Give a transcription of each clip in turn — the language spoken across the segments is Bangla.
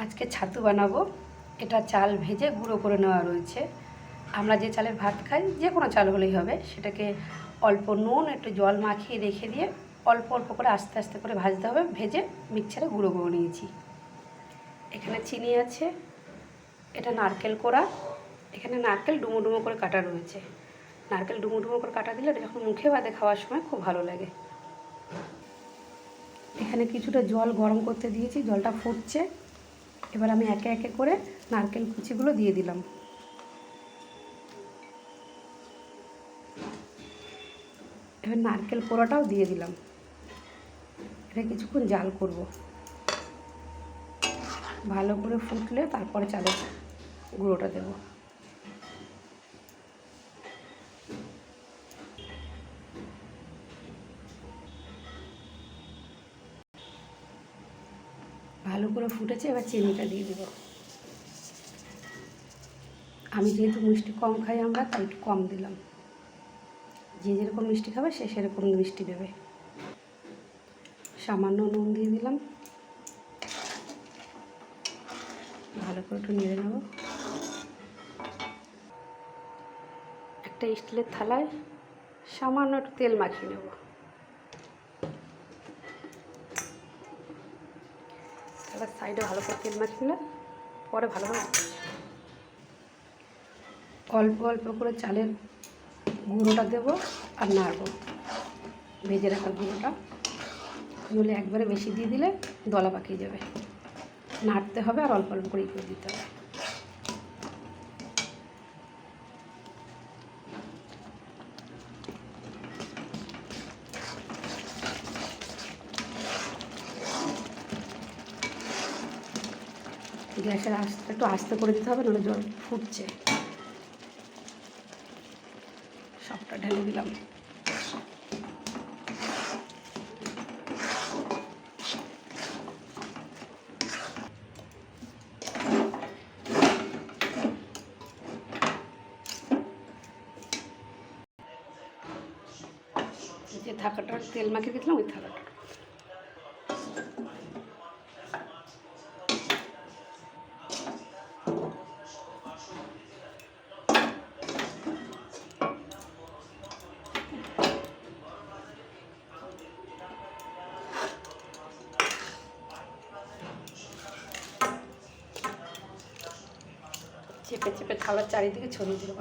আজকে ছাতু বানাবো। এটা চাল ভেজে গুঁড়ো করে নেওয়া রয়েছে। আমরা যে চালের ভাত খাই, যে কোনো চাল হলেই হবে, সেটাকে অল্প নুন একটু জল মাখিয়ে রেখে দিয়ে অল্প অল্প করে আস্তে আস্তে করে ভাজতে হবে। ভেজে মিক্সচারে গুঁড়ো করে নিয়েছি। এখানে চিনি আছে, এটা নারকেল কোড়া, এখানে নারকেল ডুমো ডুমো করে কাটা রয়েছে। নারকেল ডুমো ডুমো করে কাটা দিলে এটা যখন মুখে বাদে খাওয়ার সময় খুব ভালো লাগে। এখানে কিছুটা জল গরম করতে দিয়েছি, জলটা ফুটছে। এবার আমি একে একে করে নারকেল কুচিগুলো দিয়ে দিলাম। এবার নারকেল কোড়াটাও দিয়ে দিলাম। এটা কিছুক্ষণ জাল করব। ভালো করে ফুটলে তারপরে চালের গুঁড়োটা দেব। ভালো করে ফুটেছে, এবার চিনিটা দিয়ে দেব। আমি যেহেতু মিষ্টি কম খাই আমরা, তাই একটু কম দিলাম। যে যেরকম মিষ্টি খাবে সে সেরকম মিষ্টি দেবে। সামান্য নুন দিয়ে দিলাম। ভালো করে একটু নেড়ে নেব। একটা স্টিলের থালায় সামান্য একটু তেল মাখিয়ে নেব। থালার সাইডে ভালো করে তেল মাখিয়ে পরে ভালোভাবে অল্প অল্প করে চালের গুঁড়োটা দেবো আর নাড়বো। ভেজে রাখা গুঁড়োটা নইলে একবারে বেশি দিয়ে দিলে দলা পাকিয়ে যাবে। নাড়তে হবে আর অল্প অল্প করে দিতে হবে। গ্যাসের একটু আস্তে করে দিতে হবে, নইলে জল ফুটছে। সবটা ঢেলে দিলাম। যে থাকাটা তেল মাখিয়ে দিয়েছিলাম ওই থাকাটা চেপে চেপে থালার চারিদিকে ছড়িয়ে দেব।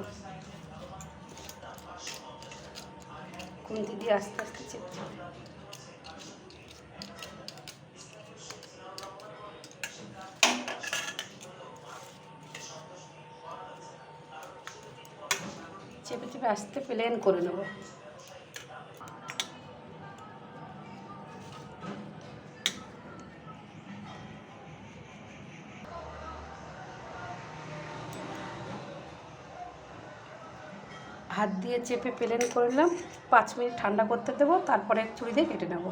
খুন্তি দিয়ে আস্তে আস্তে চেপে চেপে চেপে আস্তে প্লেন করে নেব। হাত দিয়ে চেপে প্লেন করে নিলাম। 5 মিনিট ঠান্ডা করতে দেবো, তারপরে ছুরি দিয়ে কেটে নেব।